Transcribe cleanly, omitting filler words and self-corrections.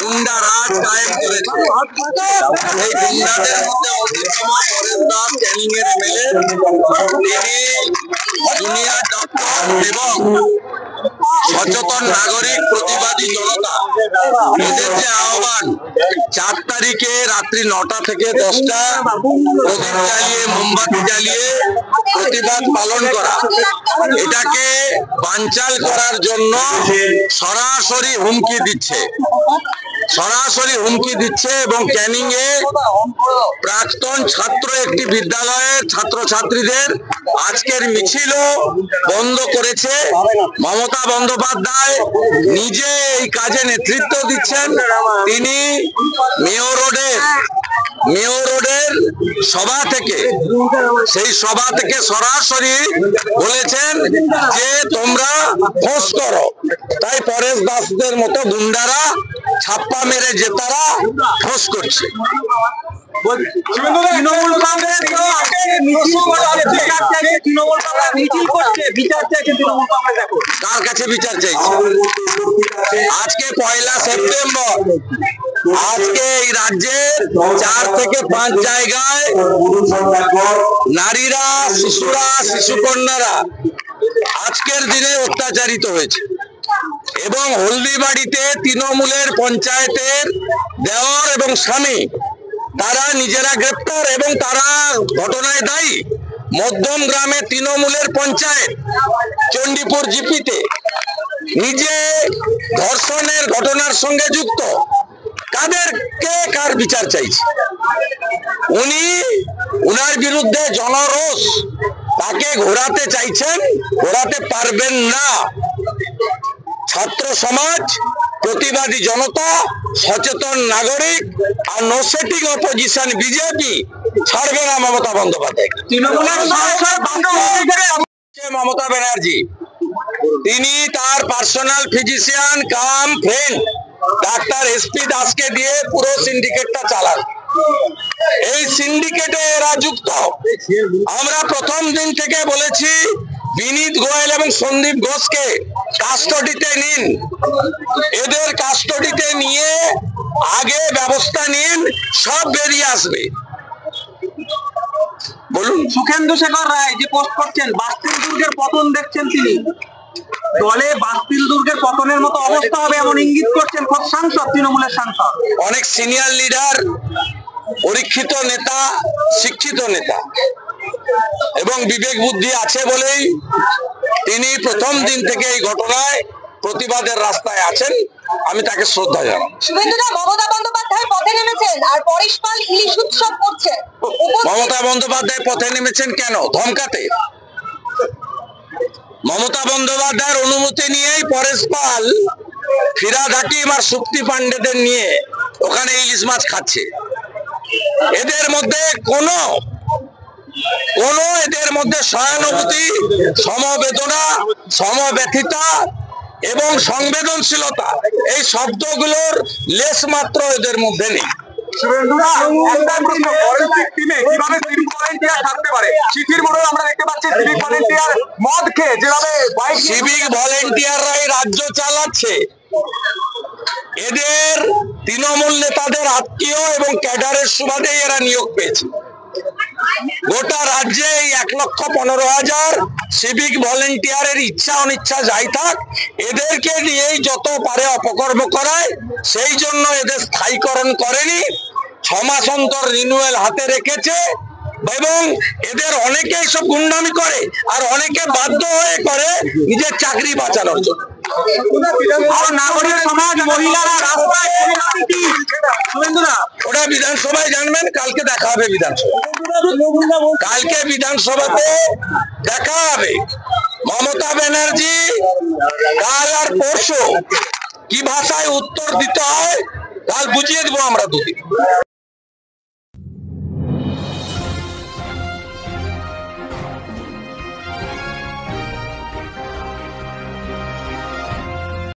গুন্ডা রাজ কায়েম করেছে। এই গুন্ডাদের মধ্যে অন্যতম পরেশ দাস ক্যানিং এর এমএলএ, তিনি জুনিয়র ডক্টর এবং সচেতন নাগরিক প্রতিবাদী জনতা এদের যে আহ্বান 4 তারিখে রাত্রি 9টা থেকে 10টা প্রদীপ জ্বালিয়ে মোমবাতি জ্বালিয়ে প্রতিবাদ পালন করা, এটাকে বানচাল করার জন্য সরাসরি হুমকি দিচ্ছে এবং ক্যানিং এ প্রাক্তন ছাত্র একটি বিদ্যালয়ের ছাত্রছাত্রীদের আজকের মিছিলও বন্ধ করেছে। মমতা বন্দ্যোপাধ্যায় নিজে এই কাজে নেতৃত্ব দিচ্ছেন। তিনি মেয়র রোডের সেই সভা থেকে সরাসরি বলেছেন যে তোমরা ফোঁস করো। তাই পরেশ দাসদের মতো গুন্ডারা ছাপ্পা মেরে জেতারা ফোঁস করছে। তৃণমূল কংগ্রেস কার কাছে বিচার চাইছে? আজকে 1 সেপ্টেম্বর আজকে এই রাজ্যের 4 থেকে 5 জায়গায় নারীরা, শিশুরা, শিশুকন্যারা আজকের দিনে অত্যাচারিত হয়েছে এবং হলদিবাড়িতে তৃণমূলের পঞ্চায়েতের দেওর এবং স্বামী তারা নিজেরা গ্রেপ্তার এবং তারা ঘটনায় দায়ী। মধ্যম গ্রামে তৃণমূলের পঞ্চায়েত চণ্ডীপুর জিপিতে নিজে ধর্ষণের ঘটনার সঙ্গে যুক্ত। কার বিচার চাইছে? উনার বিরুদ্ধে জনরোষ, তাকে ঘোরাতে চাইছেন, ঘোরাতে পারবেন না। ছাত্র সমাজ, প্রতিবাদী জনতা, সচেতন নাগরিক আর নো সেটিং অপোজিশন বিজেপি ছাড়বে না মমতা বন্দ্যোপাধ্যায়। মমতা ব্যানার্জি তিনি তার পার্সোনাল ফিজিশিয়ান কাম ফ্রেন্ড ডাক্তার এসপি দাসকে দিয়ে পুরো সিন্ডিকেটটা চালান। এই সিন্ডিকেটে এরা যুক্ত। আমরা প্রথম দিন থেকে বলেছি বিনীত গোয়েল এবং সন্দীপ ঘোষকে কাস্টডিতে নিন, এদের কাস্টডিতে নিয়ে আগে ব্যবস্থা নিন, সব বেরিয়ে আসবে। বলুন। সুখেন্দু শেখর রায় যে পোস্ট করছেন, বাস্তিল দুর্গের পতন দেখছেন তিনি, দলে বাস্তিল দুর্গের পতনের মতো অবস্থা হবে এমন ইঙ্গিত করছেন খোদ সাংসদ, তৃণমূলের সাংসদ। অনেক সিনিয়র লিডার, পরীক্ষিত নেতা, শিক্ষিত নেতা এবং বিবেক বুদ্ধি আছে বলেই তিনি প্রথম দিন থেকে এই ঘটনায় প্রতিবাদের রাস্তায় আছেন। আমি তাকে শ্রদ্ধা জানাই। মমতা বন্দ্যোপাধ্যায় পথে নেমেছেন আর পরেশ পাল ইলিশ উৎসব করছে। মমতা বন্দ্যোপাধ্যায় পথে নেমেছেন কেন? ধমকাতে। মমতা বন্দ্যোপাধ্যায়ের অনুমতি নিয়েই পরেশ পাল ফিরাদ হাকিম আর শক্তি পান্ডেদের নিয়ে ওখানে ইলিশ মাছ খাচ্ছে। এদের মধ্যে কোনো এদের মধ্যে সহানুভূতি, সমবেদনা, সমব্যথিতা এবং সংবেদনশীলতা এই শব্দগুলোর লেশ মাত্র এদের মধ্যে নেই। সিভিক ভলেন্টিয়াররাই রাজ্য চালাচ্ছে। এদের তৃণমূল নেতাদের আত্মীয় এবং ক্যাডারের সুবাদে এরা নিয়োগ পেয়েছে। গোটা রাজ্যে এই 1,15,000 সিভিক ভলেন্টিয়ারের ইচ্ছা অনিচ্ছা যাই থাক, এদেরকে নিয়েই যত পারে অপকর্ম করায়। সেই জন্য এদের স্থায়ীকরণ করেনি, 6 মাস অন্তর রিনিউয়াল হাতে রেখেছে এবং এদের অনেকেই সব গুন্ডামি করে আর অনেকে বাধ্য হয়ে করে নিজের চাকরি বাঁচানোর জন্য। নাগরিক সমাজ, মহিলারা রাস্তায়, ওটা বিধানসভায় জানবেন। কালকে দেখা হবে কালকে বিধানসভাতে দেখা হবে। মমতা ব্যানার্জি কাল আর পরশু কি ভাষায় উত্তর দিতে হয় কাল বুঝিয়ে দেবো আমরা দুদিন।